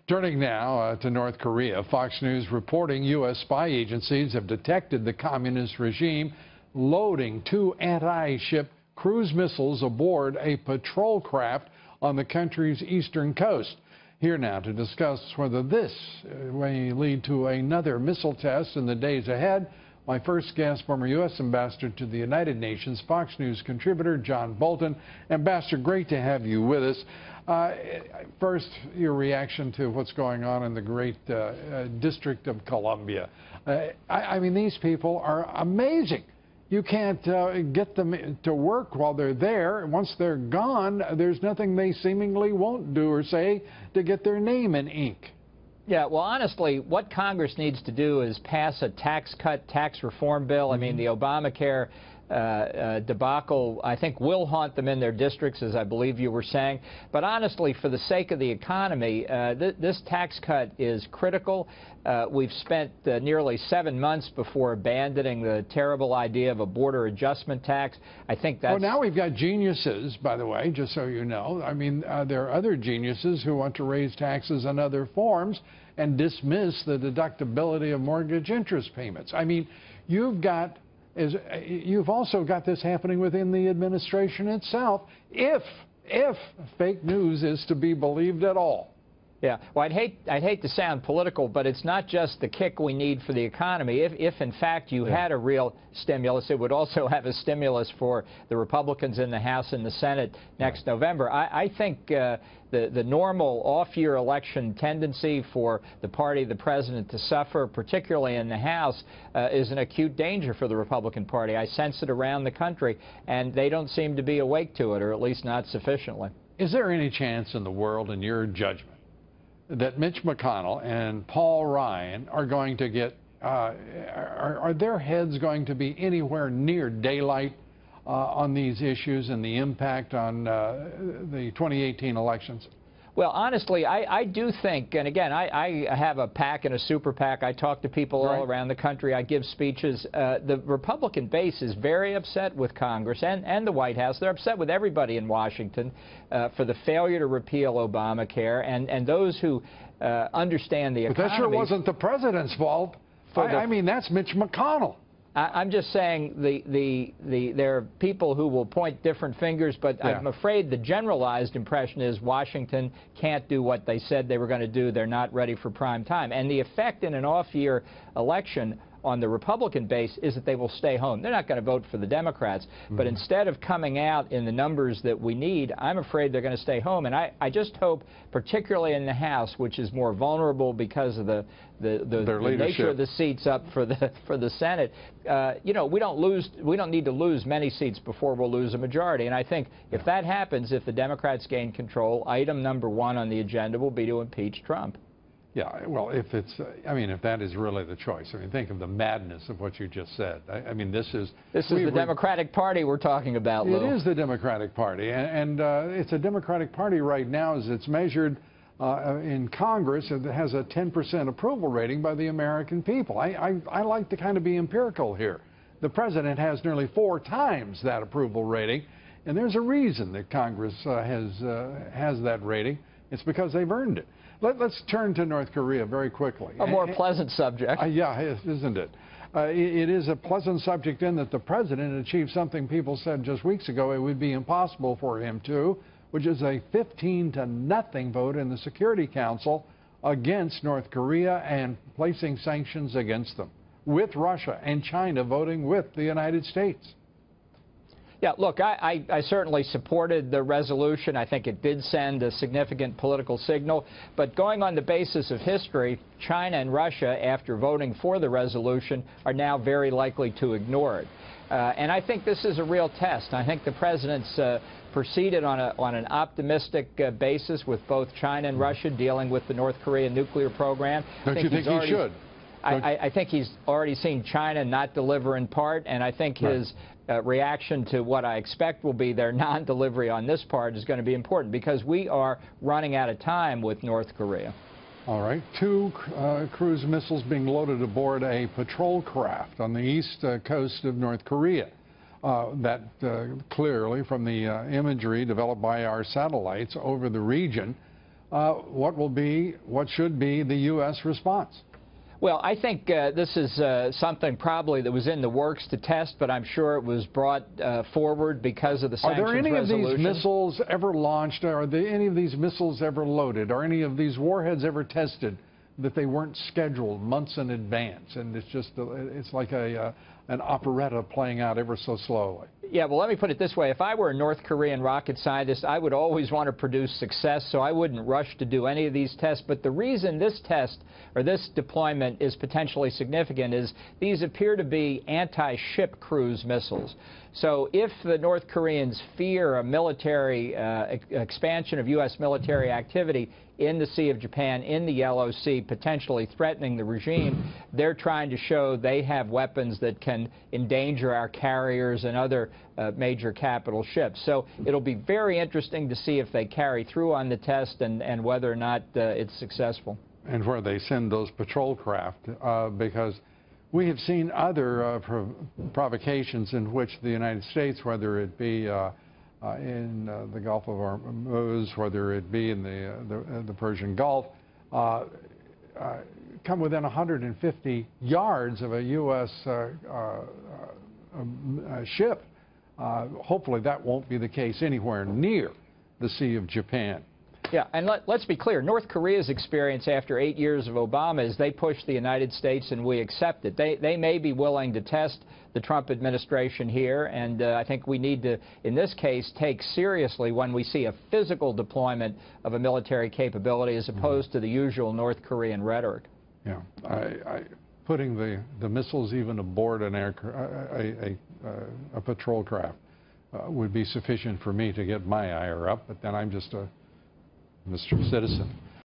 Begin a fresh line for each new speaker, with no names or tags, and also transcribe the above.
Turning now to North Korea, Fox News reporting U.S. spy agencies have detected the communist regime loading 2 anti-ship cruise missiles aboard a patrol craft on the country's eastern coast. Here now to discuss whether this may lead to another missile test in the days ahead, my first guest, former U.S. Ambassador to the United Nations, Fox News contributor John Bolton. Ambassador, great to have you with us. First, your reaction to what's going on in the great District of Columbia. I mean, these people are amazing. You can't get them to work while they're there. Once they're gone, there's nothing they seemingly won't do or say to get their name in ink.
Yeah, well, honestly, what Congress needs to do is pass a tax cut, tax reform bill. I mean, the Obamacare debacle, I think, will haunt them in their districts, as I believe you were saying. But honestly, for the sake of the economy, this tax cut is critical. We've spent nearly 7 months before abandoning the terrible idea of a border adjustment tax. I think that's...
Well, now we've got geniuses, by the way, just so you know. I mean, there are other geniuses who want to raise taxes in other forms and dismiss the deductibility of mortgage interest payments. I mean, you've also got this happening within the administration itself, if fake news is to be believed at all.
Yeah, well, I'd hate to sound political, but it's not just the kick we need for the economy. If in fact you had a real stimulus, it would also have a stimulus for the Republicans in the House and the Senate next November. I think the normal off-year election tendency for the party of the president to suffer, particularly in the House, is an acute danger for the Republican Party. I sense it around the country, and they don't seem to be awake to it, or at least not sufficiently.
Is there any chance in the world, in your judgment, that Mitch McConnell and Paul Ryan are going to get, are their heads going to be anywhere near daylight on these issues and the impact on the 2018 elections?
Well, honestly, I do think, and again, I have a PAC and a super PAC. I talk to people all around the country. I give speeches. The Republican base is very upset with Congress and the White House. They're upset with everybody in Washington for the failure to repeal Obamacare, and those who understand the economy.
But that sure wasn't the president's fault. I mean, that's Mitch McConnell.
I'm just saying there are people who will point different fingers, but I'm afraid the generalized impression is Washington can't do what they said they were going to do. They're not ready for prime time. And the effect in an off-year election on the Republican base is that they will stay home. They're not going to vote for the Democrats. But instead of coming out in the numbers that we need, I'm afraid they're going to stay home. And I just hope, particularly in the House, which is more vulnerable because of the nature of the seats up for the Senate, you know, we don't need to lose many seats before we'll lose a majority. And I think if that happens, if the Democrats gain control, item number 1 on the agenda will be to impeach Trump.
Yeah, well, if it's, I mean, if that is really the choice. I mean, think of the madness of what you just said. I mean, this is the Democratic Party we're talking about, Lou.
It
is the Democratic Party, and it's a Democratic Party right now as it's measured in Congress. It has a 10% approval rating by the American people. I like to kind of be empirical here. The president has nearly 4 times that approval rating, and there's a reason that Congress has that rating. It's because they've earned it. Let's turn to North Korea very quickly.
A more pleasant subject.
Yeah, isn't it? It is a pleasant subject in that the president achieved something people said just weeks ago it would be impossible for him to, which is a 15-0 vote in the Security Council against North Korea and placing sanctions against them, with Russia and China voting with the United States.
Yeah, look, I certainly supported the resolution. I think it did send a significant political signal. But going on the basis of history, China and Russia, after voting for the resolution, are now very likely to ignore it. And I think this is a real test. I think the president's proceeded on an optimistic basis with both China and Russia dealing with the North Korean nuclear program.
Don't you think he should?
I think he's already seen China not deliver in part, and I think his reaction to what I expect will be their non-delivery on this part is going to be important, because we are running out of time with North Korea.
All right. 2 cruise missiles being loaded aboard a patrol craft on the east coast of North Korea. That clearly, from the imagery developed by our satellites over the region, what should be the U.S. response?
Well, I think this is something probably that was in the works to test, but I'm sure it was brought forward because of the sanctions resolution.
Are there any of these missiles ever launched? Are there any of these missiles ever loaded? Are any of these warheads ever tested that they weren't scheduled months in advance? And it's like an operetta playing out ever so slowly.
Yeah, well, let me put it this way. If I were a North Korean rocket scientist, I would always want to produce success, so I wouldn't rush to do any of these tests. But the reason this test or this deployment is potentially significant is these appear to be anti-ship cruise missiles. So if the North Koreans fear a military expansion of U.S. military activity in the Sea of Japan, in the Yellow Sea, potentially threatening the regime, they're trying to show they have weapons that can endanger our carriers and other major capital ships. So it'll be very interesting to see if they carry through on the test and whether or not it's successful.
And where they send those patrol craft, because we have seen other provocations in which the United States, whether it be in the Gulf of Hormuz, whether it be in the Persian Gulf, come within 150 yards of a U.S. ship. Hopefully that won't be the case anywhere near the Sea of Japan.
Yeah, and let's be clear. North Korea's experience after 8 years of Obama is they push the United States and we accept it. They may be willing to test the Trump administration here, and I think we need to, in this case, take seriously when we see a physical deployment of a military capability as opposed to the usual North Korean rhetoric.
Yeah, putting the missiles even aboard an a patrol craft would be sufficient for me to get my ire up, but then I'm just a Mr. Citizen.